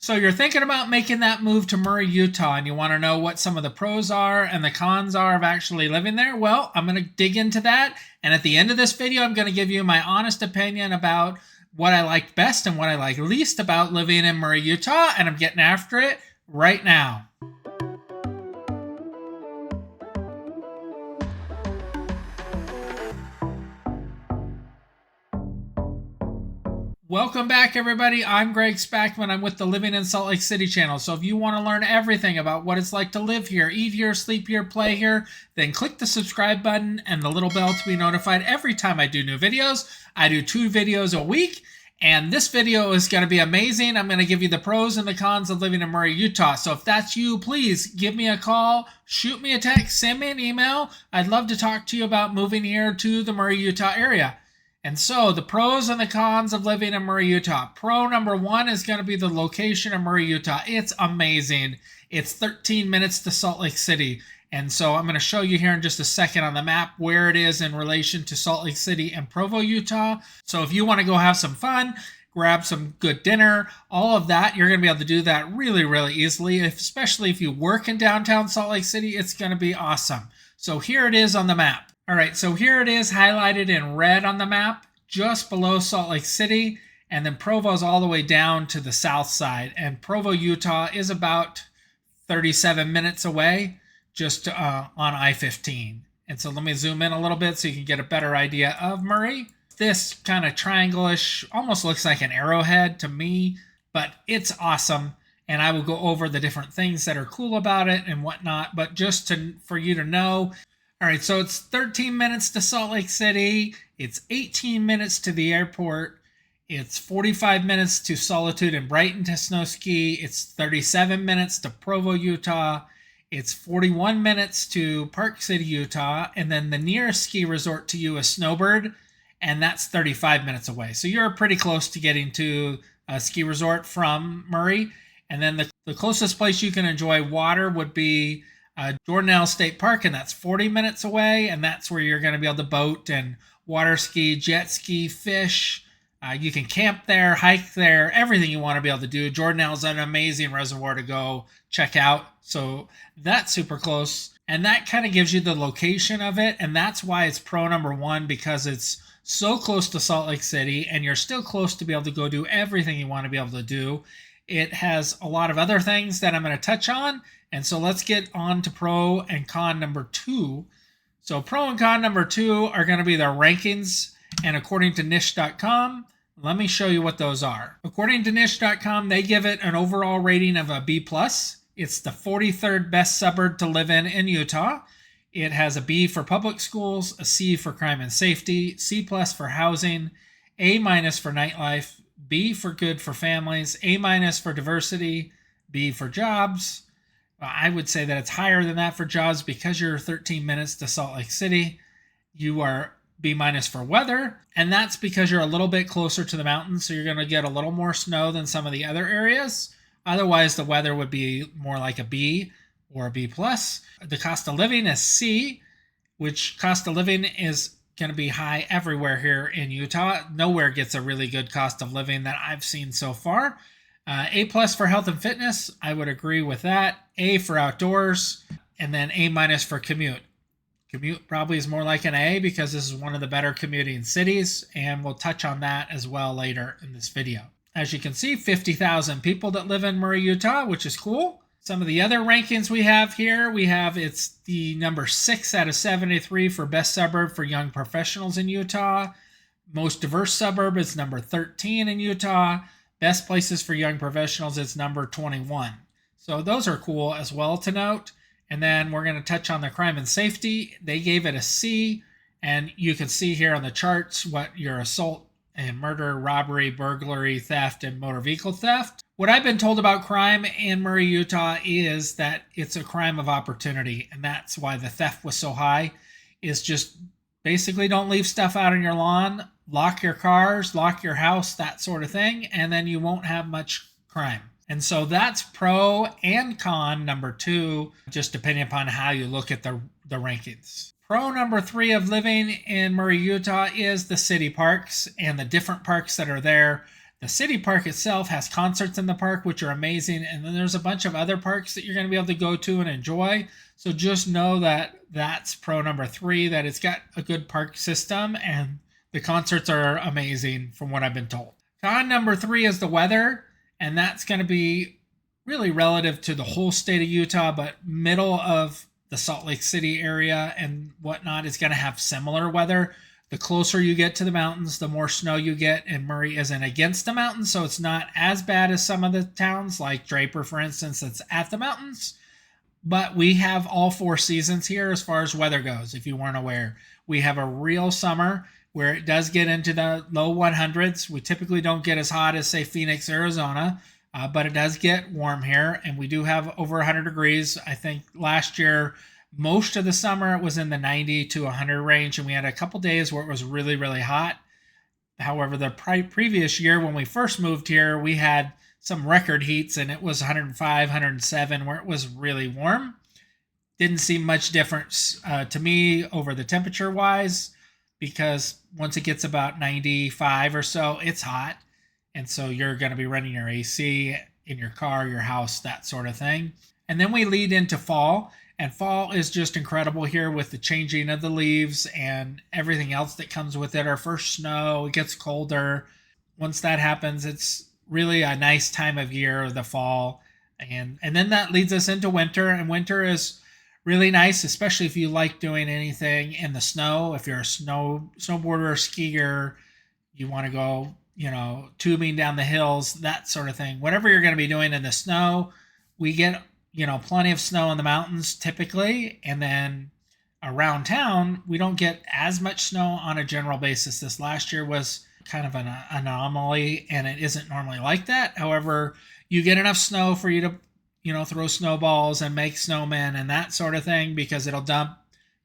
So you're thinking about making that move to Murray, Utah, and you want to know what some of the pros are and the cons are of actually living there? Well, I'm going to dig into that. And at the end of this video, I'm going to give you my honest opinion about what I liked best and what I like least about living in Murray, Utah. And I'm getting after it right now. Welcome back, everybody. I'm Greg Spackman. I'm with the Living in Salt Lake City channel. So if you want to learn everything about what it's like to live here, eat here, sleep here, play here, then click the subscribe button and the little bell to be notified every time I do new videos. I do 2 videos a week, and this video is going to be amazing. I'm going to give you the pros and the cons of living in Murray, Utah. So if that's you, please give me a call, shoot me a text, send me an email. I'd love to talk to you about moving here to the Murray, Utah area. And so the pros and the cons of living in Murray, Utah. Pro number 1 is going to be the location of Murray, Utah. It's amazing. It's 13 minutes to Salt Lake City. And so I'm going to show you here in just a second on the map where it is in relation to Salt Lake City and Provo, Utah. So if you want to go have some fun, grab some good dinner, all of that, you're going to be able to do that really, really easily. Especially if you work in downtown Salt Lake City, it's going to be awesome. So here it is on the map. All right, so here it is highlighted in red on the map, just below Salt Lake City, and then Provo's all the way down to the south side. And Provo, Utah is about 37 minutes away, just on I-15. And so let me zoom in a little bit so you can get a better idea of Murray. This kind of triangle-ish almost looks like an arrowhead to me, but it's awesome. And I will go over the different things that are cool about it and whatnot, but just for you to know. All right, so it's 13 minutes to Salt Lake City. It's 18 minutes to the airport. It's 45 minutes to Solitude and Brighton to snow ski. It's 37 minutes to Provo, Utah. It's 41 minutes to Park City, Utah. And then the nearest ski resort to you is Snowbird, and that's 35 minutes away. So you're pretty close to getting to a ski resort from Murray. And then the closest place you can enjoy water would be Jordanelle State Park, and that's 40 minutes away, and that's where you're going to be able to boat and water ski, jet ski, fish. You can camp there, hike there, everything you want to be able to do. Jordanelle is an amazing reservoir to go check out, so that's super close. And that kind of gives you the location of it, and that's why it's pro number 1, because it's so close to Salt Lake City, and you're still close to be able to go do everything you want to be able to do. It has a lot of other things that I'm going to touch on. And so let's get on to pro and con number 2. So pro and con number 2 are going to be the rankings. And according to niche.com, let me show you what those are. According to niche.com, they give it an overall rating of a B+. It's the 43rd best suburb to live in Utah. It has a B for public schools, a C for crime and safety, C+ for housing, A- for nightlife, B for good for families, A- for diversity, B for jobs. I would say that it's higher than that for jobs because you're 13 minutes to Salt Lake City. You are B- for weather, and that's because you're a little bit closer to the mountains, so you're going to get a little more snow than some of the other areas. Otherwise, the weather would be more like a B or a B+. The cost of living is C, which cost of living is going to be high everywhere here in Utah. Nowhere gets a really good cost of living that I've seen so far. A+ for health and fitness, I would agree with that. A for outdoors, and then A- for commute. Commute probably is more like an A because this is one of the better commuting cities, and we'll touch on that as well later in this video. As you can see, 50,000 people that live in Murray, Utah, which is cool. Some of the other rankings we have here, it's the number 6 out of 73 for best suburb for young professionals in Utah. Most diverse suburb is number 13 in Utah. Best places for young professionals is number 21. So those are cool as well to note. And then we're going to touch on the crime and safety. They gave it a C, and you can see here on the charts what your assault and murder, robbery, burglary, theft, and motor vehicle theft. What I've been told about crime in Murray, Utah is that it's a crime of opportunity, and that's why the theft was so high, is just basically don't leave stuff out on your lawn, lock your cars, lock your house, that sort of thing, and then you won't have much crime. And so that's pro and con number 2, just depending upon how you look at the rankings. Pro number 3 of living in Murray, Utah is the city parks and the different parks that are there. The city park itself has concerts in the park, which are amazing. And then there's a bunch of other parks that you're going to be able to go to and enjoy. So just know that that's pro number 3, that it's got a good park system and the concerts are amazing from what I've been told. Con number 3 is the weather. And that's going to be really relative to the whole state of Utah, but middle of the Salt Lake City area and whatnot is going to have similar weather. The closer you get to the mountains, the more snow you get, and Murray isn't against the mountains, so it's not as bad as some of the towns, like Draper, for instance, that's at the mountains. But we have all 4 seasons here as far as weather goes, if you weren't aware. We have a real summer where it does get into the low 100s. We typically don't get as hot as, say, Phoenix, Arizona, but it does get warm here, and we do have over 100 degrees. I think last year, most of the summer it was in the 90 to 100 range, and we had a couple days where it was really, really hot. However, the previous year when we first moved here, we had some record heats, and it was 105, 107, where it was really warm. Didn't seem much difference to me over the temperature wise, because once it gets about 95 or so, it's hot. And so you're going to be running your AC in your car, your house, that sort of thing. And then we lead into fall. And fall is just incredible here with the changing of the leaves and everything else that comes with it. Our first snow, it gets colder. Once that happens, it's really a nice time of year, the fall. And then that leads us into winter. And winter is really nice, especially if you like doing anything in the snow. If you're a snowboarder, skier, you want to go, tubing down the hills, that sort of thing. Whatever you're going to be doing in the snow, we get plenty of snow in the mountains typically. And then around town, we don't get as much snow on a general basis. This last year was kind of an anomaly, and it isn't normally like that. However, you get enough snow for you to, throw snowballs and make snowmen and that sort of thing, because it'll dump,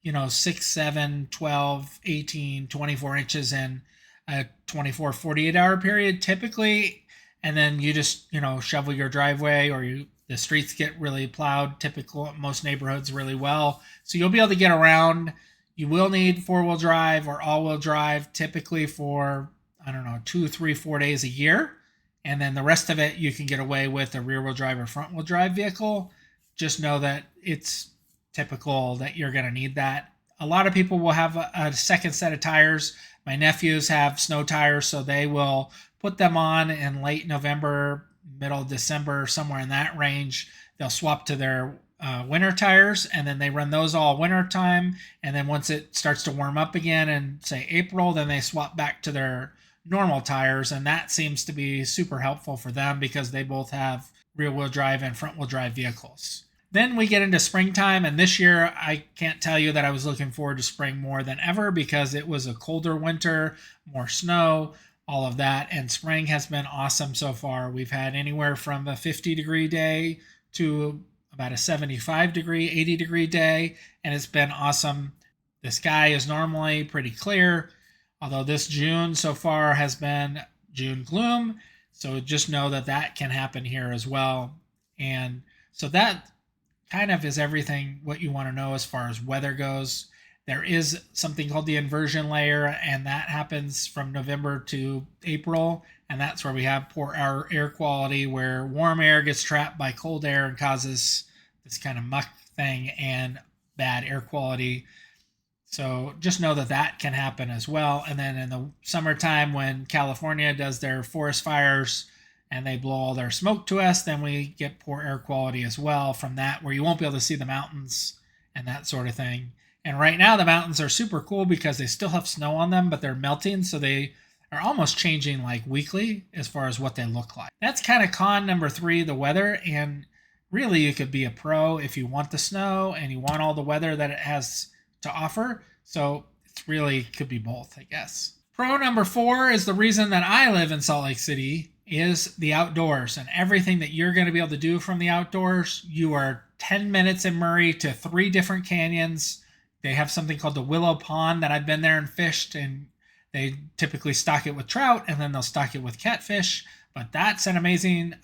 6, 7, 12, 18, 24 inches in a 24, 48 hour period typically. And then you just, shovel your driveway, or the streets get really plowed, typical most neighborhoods really well. So you'll be able to get around. You will need 4-wheel drive or all-wheel drive typically for, 2, 3, 4 days a year. And then the rest of it you can get away with a rear-wheel drive or front-wheel drive vehicle. Just know that it's typical that you're going to need that. A lot of people will have a second set of tires. My nephews have snow tires, so they will put them on in late November, middle of December, somewhere in that range. They'll swap to their winter tires, and then they run those all winter time. And then once it starts to warm up again in, say, April, then they swap back to their normal tires. And that seems to be super helpful for them because they both have rear-wheel drive and front-wheel drive vehicles. Then we get into springtime, and this year I can't tell you that I was looking forward to spring more than ever, because it was a colder winter, more snow, all of that, and spring has been awesome so far. We've had anywhere from a 50-degree day to about a 75-degree, 80-degree day, and it's been awesome. The sky is normally pretty clear, although this June so far has been June gloom, so just know that that can happen here as well. And so that kind of is everything what you want to know as far as weather goes. There is something called the inversion layer, and that happens from November to April, and that's where we have poor air quality, where warm air gets trapped by cold air and causes this kind of muck thing and bad air quality. So just know that that can happen as well. And then in the summertime, when California does their forest fires and they blow all their smoke to us, then we get poor air quality as well from that, where you won't be able to see the mountains and that sort of thing. And right now the mountains are super cool because they still have snow on them, but they're melting, so they are almost changing like weekly as far as what they look like. That's kind of con number 3, the weather. And really you could be a pro if you want the snow and you want all the weather that it has to offer. So it's really could be both, I guess. Pro number 4 is the reason that I live in Salt Lake City, is the outdoors and everything that you're going to be able to do from the outdoors. You are 10 minutes in Murray to 3 different canyons. They have something called the Willow Pond that I've been there and fished, and they typically stock it with trout, and then they'll stock it with catfish. But that's an amazing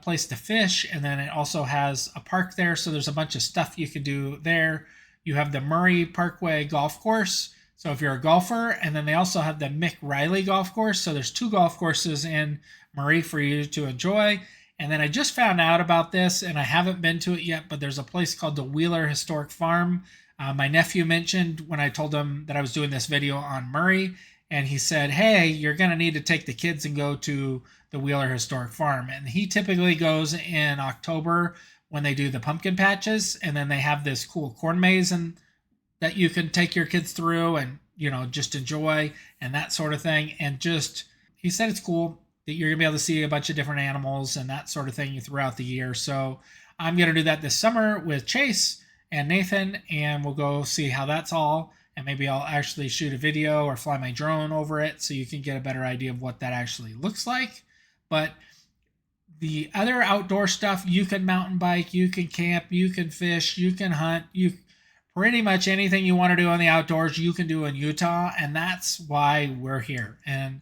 place to fish. And then it also has a park there, so there's a bunch of stuff you can do there. You have the Murray Parkway Golf Course, so if you're a golfer, and then they also have the Mick Riley Golf Course. So there's 2 golf courses in Murray for you to enjoy. And then I just found out about this, and I haven't been to it yet, but there's a place called the Wheeler Historic Farm. My nephew mentioned when I told him that I was doing this video on Murray, and he said, hey, you're going to need to take the kids and go to the Wheeler Historic Farm. And he typically goes in October when they do the pumpkin patches, and then they have this cool corn maze and that you can take your kids through and, just enjoy and that sort of thing. And just, he said it's cool that you're going to be able to see a bunch of different animals and that sort of thing throughout the year. So I'm going to do that this summer with Chase and Nathan, and we'll go see how that's all. And maybe I'll actually shoot a video or fly my drone over it so you can get a better idea of what that actually looks like. But the other outdoor stuff, you can mountain bike, you can camp, you can fish, you can hunt, pretty much anything you want to do in the outdoors, you can do in Utah. And that's why we're here. And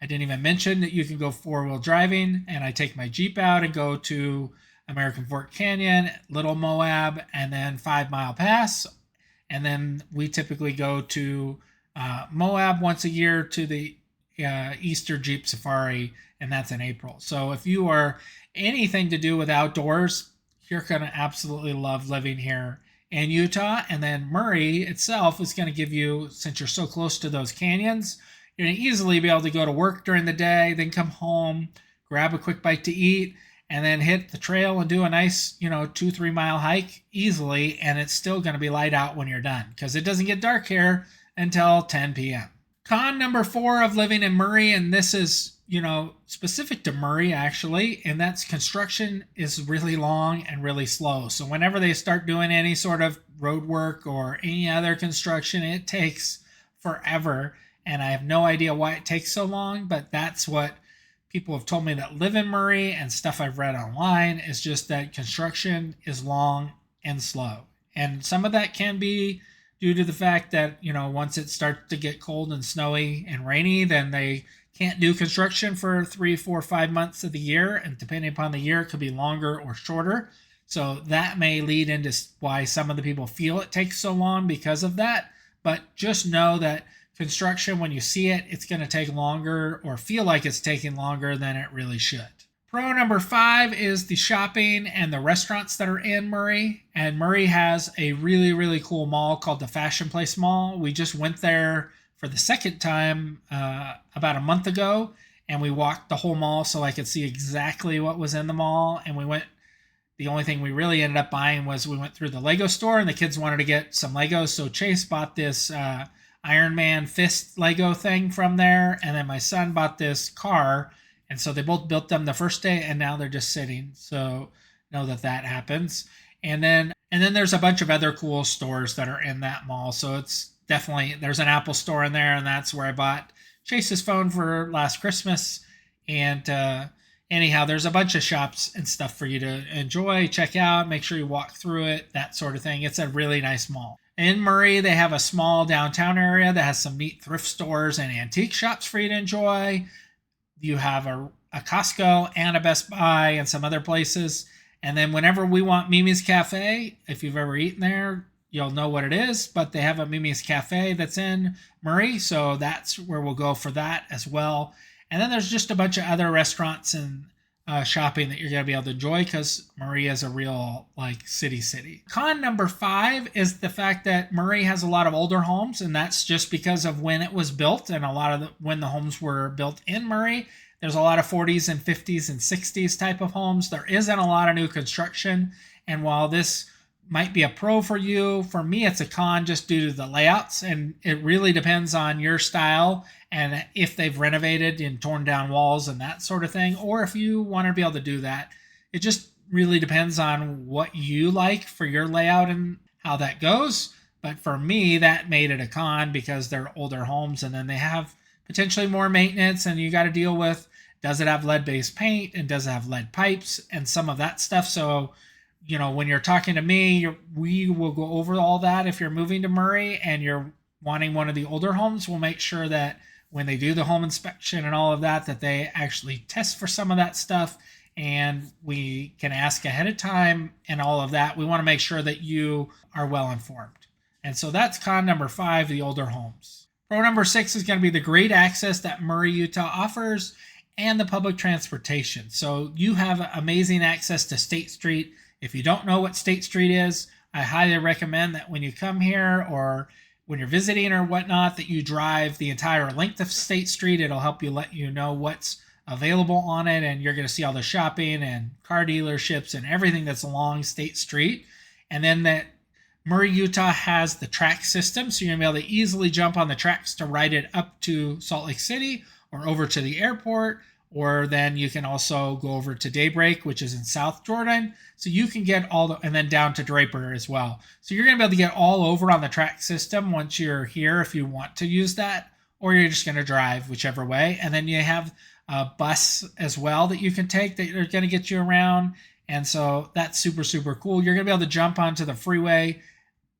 I didn't even mention that you can go 4-wheel driving, and I take my Jeep out and go to American Fork Canyon, Little Moab, and then 5 Mile Pass. And then we typically go to Moab once a year to the Easter Jeep Safari, and that's in April. So if you are anything to do with outdoors, you're going to absolutely love living here in Utah. And then Murray itself is going to give you, since you're so close to those canyons, you're going to easily be able to go to work during the day, then come home, grab a quick bite to eat, and then hit the trail and do a nice, 2-3 mile hike easily. And it's still going to be light out when you're done because it doesn't get dark here until 10 p.m. Con number 4 of living in Murray, and this is, specific to Murray actually, and that's construction is really long and really slow. So whenever they start doing any sort of road work or any other construction, it takes forever. And I have no idea why it takes so long, but that's what people have told me that live in Murray, and stuff I've read online is just that construction is long and slow. And some of that can be due to the fact that, once it starts to get cold and snowy and rainy, then they can't do construction for 3, 4, 5 months of the year. And depending upon the year, it could be longer or shorter. So that may lead into why some of the people feel it takes so long because of that. But just know that construction, when you see it, it's going to take longer or feel like it's taking longer than it really should. Pro number 5 is the shopping and the restaurants that are in Murray. And Murray has a really, really cool mall called the Fashion Place Mall. We just went there for the second time about a month ago, and we walked the whole mall so I could see exactly what was in the mall. And the only thing we really ended up buying was we went through the Lego store, and the kids wanted to get some Legos. So Chase bought this Iron Man fist Lego thing from there, and then my son bought this car, and so they both built them the first day, and now they're just sitting. So know that happens. And then there's a bunch of other cool stores that are in that mall. So it's definitely, there's an Apple store in there, and that's where I bought Chase's phone for last Christmas. And anyhow, there's a bunch of shops and stuff for you to enjoy, check out, make sure you walk through it, that sort of thing. It's a really nice mall. In Murray, they have a small downtown area that has some neat thrift stores and antique shops for you to enjoy. You have a Costco and a Best Buy and some other places. And then whenever we want Mimi's Cafe, if you've ever eaten there, you'll know what it is. But they have a Mimi's Cafe that's in Murray, so that's where we'll go for that as well. And then there's just a bunch of other restaurants and shopping that you're going to be able to enjoy because Murray is a real city. Con number 5 is the fact that Murray has a lot of older homes, and that's just because of when it was built and a lot of when the homes were built in Murray. There's a lot of 40s and 50s and 60s type of homes. There isn't a lot of new construction, and while this might be a pro for you, for me it's a con just due to the layouts, and it really depends on your style and if they've renovated and torn down walls and that sort of thing, or if you want to be able to do that. It just really depends on what you like for your layout and how that goes. But for me, that made it a con because they're older homes, and then they have potentially more maintenance, and you got to deal with, does it have lead-based paint and does it have lead pipes and some of that stuff. So when you're talking to me, we will go over all that. If you're moving to Murray and you're wanting one of the older homes, we'll make sure that when they do the home inspection and all of that, that they actually test for some of that stuff, and we can ask ahead of time and all of that. We want to make sure that you are well informed. And so that's con number 5, the older homes. Pro number 6 is going to be the great access that Murray, Utah offers. and the public transportation. So you have amazing access to State Street. If you don't know what State Street is, I highly recommend that when you come here or when you're visiting or whatnot, that you drive the entire length of State Street. It'll help you let you know what's available on it, and you're going to see all the shopping and car dealerships and everything that's along State Street. And then that Murray, Utah has the track system, so you're going to be able to easily jump on the tracks to ride it up to Salt Lake City or over to the airport, or then you can also go over to Daybreak, which is in South Jordan. So you can get and then down to Draper as well. So you're going to be able to get all over on the track system once you're here if you want to use that, or you're just going to drive whichever way. And then you have a bus as well that you can take that are going to get you around. And so that's super, super cool. You're going to be able to jump onto the freeway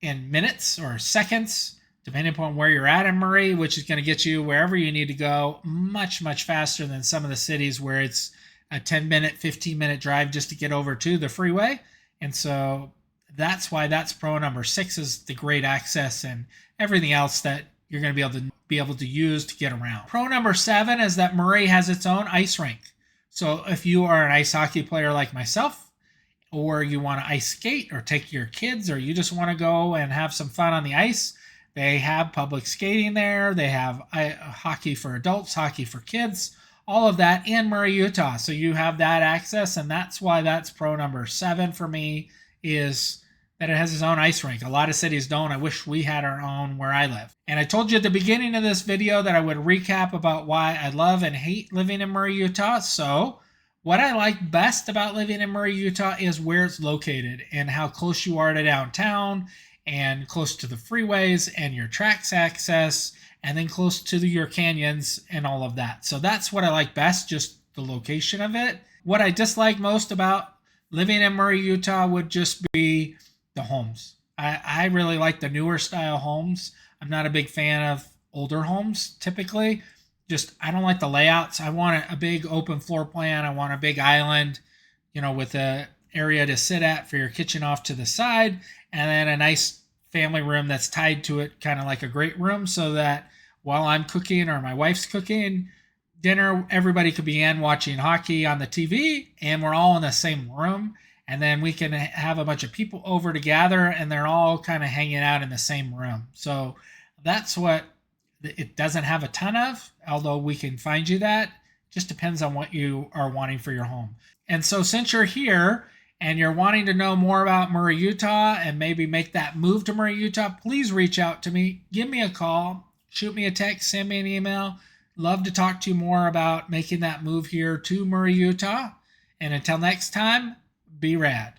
in minutes or seconds, depending upon where you're at in Murray, which is going to get you wherever you need to go much, much faster than some of the cities where it's a 10-minute, 15-minute drive just to get over to the freeway. And so that's why that's pro number 6 is the great access and everything else that you're going to be able to use to get around. Pro number 7 is that Murray has its own ice rink. So if you are an ice hockey player like myself, or you want to ice skate or take your kids, or you just want to go and have some fun on the ice, they have public skating there. They have hockey for adults, hockey for kids, all of that in Murray, Utah. So you have that access, and that's why that's pro number 7 for me, is that it has its own ice rink. A lot of cities don't. I wish we had our own where I live. And I told you at the beginning of this video that I would recap about why I love and hate living in Murray, Utah. So what I like best about living in Murray, Utah is where it's located and how close you are to downtown and close to the freeways and your tracks access, and then close to your canyons and all of that. So that's what I like best, just the location of it. What I dislike most about living in Murray, Utah would just be the homes. I really like the newer style homes. I'm not a big fan of older homes typically. I don't like the layouts. I want a big open floor plan. I want a big island, with a area to sit at for your kitchen off to the side, and then a nice family room that's tied to it, kind of like a great room, so that while I'm cooking or my wife's cooking dinner, everybody could be in watching hockey on the TV, and we're all in the same room, and then we can have a bunch of people over to gather, and they're all kind of hanging out in the same room. So that's what it doesn't have a ton of, although we can find you that. Just depends on what you are wanting for your home. And so since you're here and you're wanting to know more about Murray, Utah, and maybe make that move to Murray, Utah, please reach out to me. Give me a call, shoot me a text, send me an email. Love to talk to you more about making that move here to Murray, Utah. And until next time, be rad.